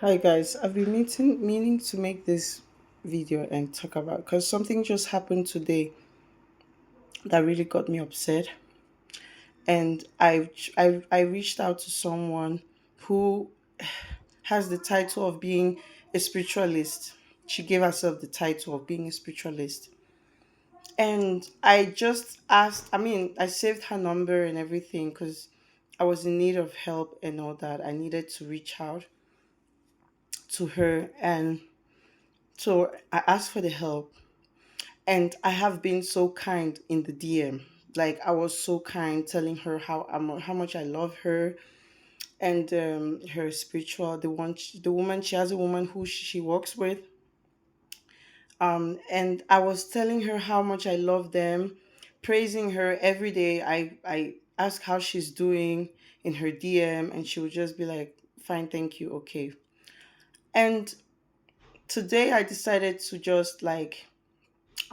Hi guys, I've been meaning to make this video and talk about because something just happened today that really got me upset, and I reached out to someone who has the title of being a spiritualist. She gave herself the title of being a spiritualist, and I just asked. I mean, I saved her number and everything because I was in need of help and all that. I needed to reach out to her, and so I asked for the help. And I have been so kind in the DM. Like I was so kind, telling her how much I love her, and her spiritual the woman, she has a woman who she works with. And I was telling her how much I love them, praising her every day. I ask how she's doing in her DM, and she would just be like, "Fine, thank you, okay." And today I decided to just like,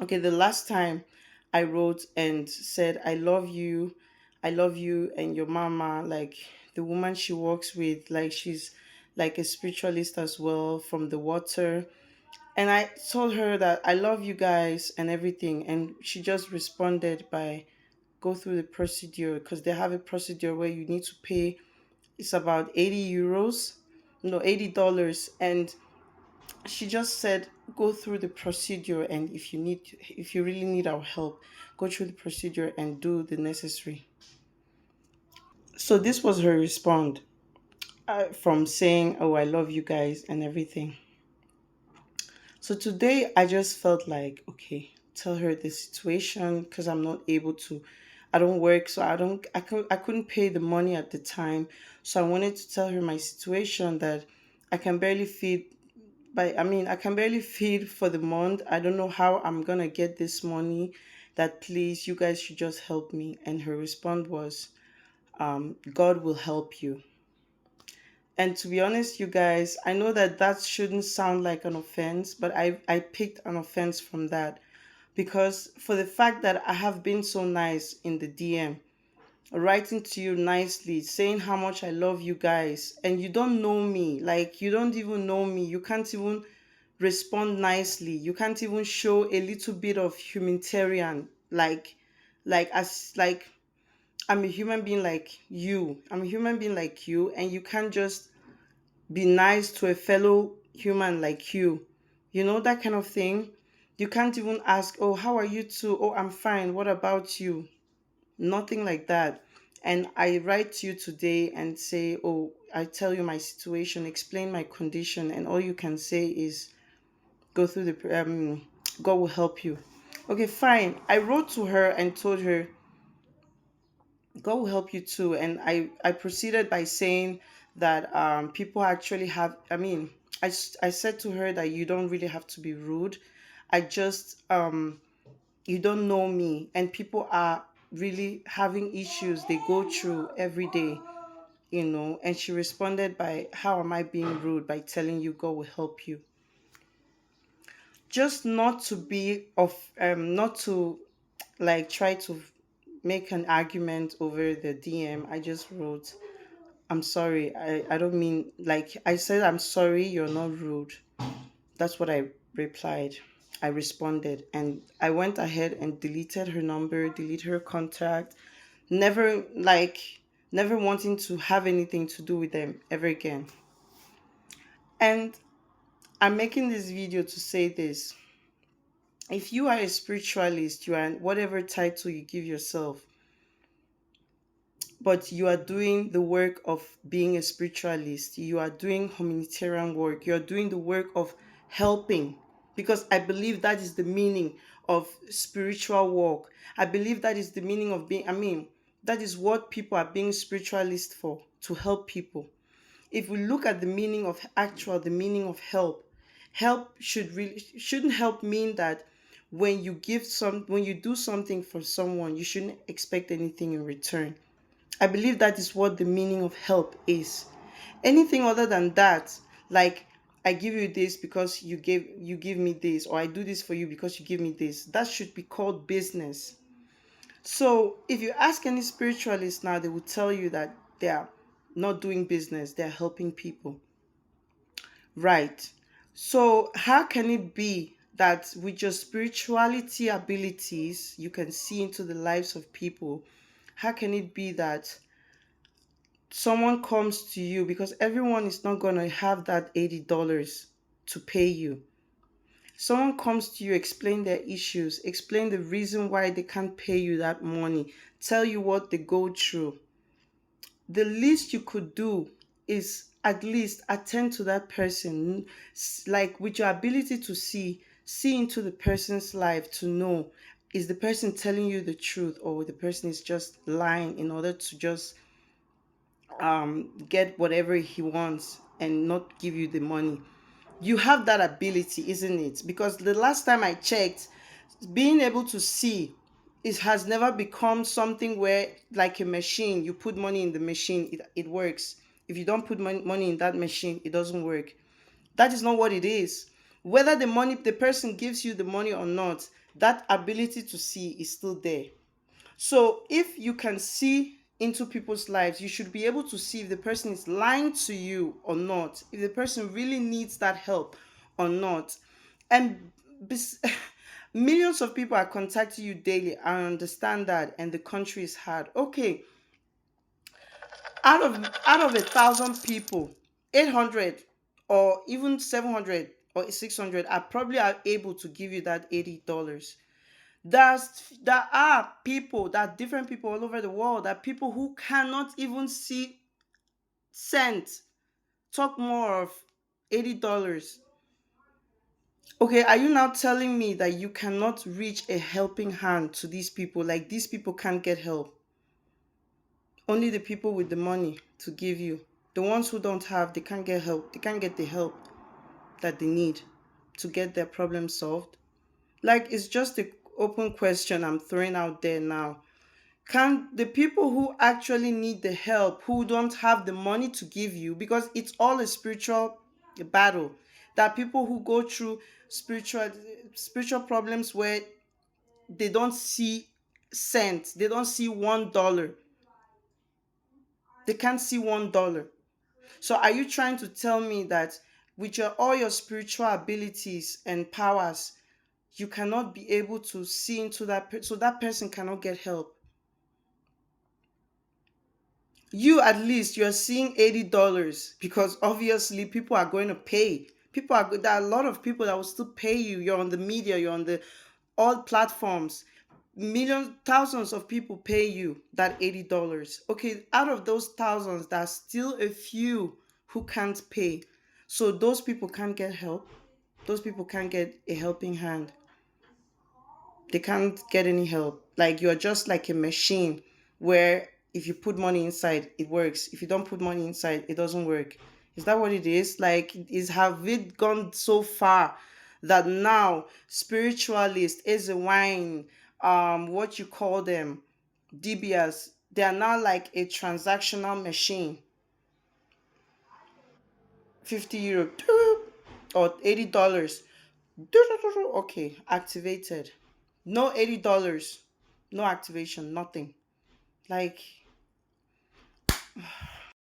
okay, the last time I wrote and said, I love you and your mama, like the woman she works with, like she's like a spiritualist as well from the water. And I told her that I love you guys and everything. And she just responded by go through the procedure because they have a procedure where you need to pay, it's about 80 euros, no, $80. And she just said go through the procedure, and if you really need our help, go through the procedure and do the necessary. So this was her response, from saying, oh, I love you guys and everything. So today I just felt like, okay, tell her the situation because I'm not able to, I don't work, so I couldn't pay the money at the time. So I wanted to tell her my situation, that I can barely feed, I can barely feed for the month. I don't know how I'm gonna get this money. That please, you guys should just help me. And her response was, God will help you. And to be honest, you guys, I know that that shouldn't sound like an offense, but I picked an offense from that because for the fact that I have been so nice in the DM, writing to you nicely, saying how much I love you guys, and you don't know me, like you don't even know me, you can't even respond nicely, you can't even show a little bit of humanitarian, like I'm a human being like you. I'm a human being like you, and you can't just be nice to a fellow human like you. You know, that kind of thing. You can't even ask, oh, how are you too? Oh, I'm fine. What about you? Nothing like that. And I write to you today and say, oh, I tell you my situation, explain my condition, and all you can say is go through the, God will help you. Okay, fine. I wrote to her and told her, God will help you too. And I proceeded by saying that people actually have, I said to her that you don't really have to be rude. I just, you don't know me, and people are really having issues they go through every day, you know. And she responded by, how am I being rude by telling you God will help you? Just not to be of, not to like try to make an argument over the DM. I just wrote, I'm sorry. I don't mean, like I said, I'm sorry, you're not rude. That's what I replied. I responded, and I went ahead and deleted her number, deleted her contact, never never wanting to have anything to do with them ever again. And I'm making this video to say this. If you are a spiritualist, you are whatever title you give yourself, but you are doing the work of being a spiritualist, you are doing humanitarian work, you are doing the work of helping, because I believe that is the meaning of spiritual work. I believe that is the meaning of being, that is what people are being spiritualists for, to help people. If we look at the meaning of the meaning of help, help shouldn't help mean that when you do something for someone, you shouldn't expect anything in return. I believe that is what the meaning of help is. Anything other than that, like I give you this because you give me this, or I do this for you because you give me this, that should be called business. So if you ask any spiritualist now, they will tell you that they are not doing business, they're helping people. Right. So, how can it be that with your spirituality abilities, you can see into the lives of people? How can it be that someone comes to you, because everyone is not going to have that $80 to pay you? Someone comes to you, explain their issues, explain the reason why they can't pay you that money, tell you what they go through. The least you could do is at least attend to that person, like with your ability to see into the person's life, to know, is the person telling you the truth, or the person is just lying in order to just get whatever he wants and not give you the money. You have that ability, isn't it? Because the last time I checked, being able to see, it has never become something where, like a machine, you put money in the machine, it works. If you don't put money in that machine, it doesn't work. That is not what it is. Whether the person gives you the money or not, that ability to see is still there. So if you can see into people's lives, you should be able to see if the person is lying to you or not, if the person really needs that help or not. And bes- millions of people are contacting you daily. I understand that, and the country is hard. Okay, out of 1,000 people, 800 or even 700 or 600 are able to give you that $80. There are people, there are different people all over the world, there are people who cannot even see cent, talk more of $80. Okay, are you now telling me that you cannot reach a helping hand to these people? Like, these people can't get help? Only the people with the money to give you. The ones who don't have, they can't get help. They can't get the help that they need to get their problem solved. Like, it's just a open question I'm throwing out there now. Can the people who actually need the help, who don't have the money to give you, because it's all a spiritual battle, that people who go through spiritual problems where they don't see cent, they don't see $1, they can't see $1. So are you trying to tell me that with all your spiritual abilities and powers, you cannot be able to see into so that person cannot get help? You, at least you're seeing $80, because obviously people are going to pay. There are a lot of people that will still pay you. You're on the media, you're on the all platforms. Millions, thousands of people pay you that $80. Okay, out of those thousands, there's still a few who can't pay. So those people can't get help. Those people can't get a helping hand. They can't get any help. Like, you're just like a machine where if you put money inside, it works. If you don't put money inside, it doesn't work. Is that what it is? Like, have it gone so far that now spiritualists, Ezewaniye, what you call them, DBS, they are now like a transactional machine. €50 or $80. Okay, activated. No $80. No activation, nothing. Like,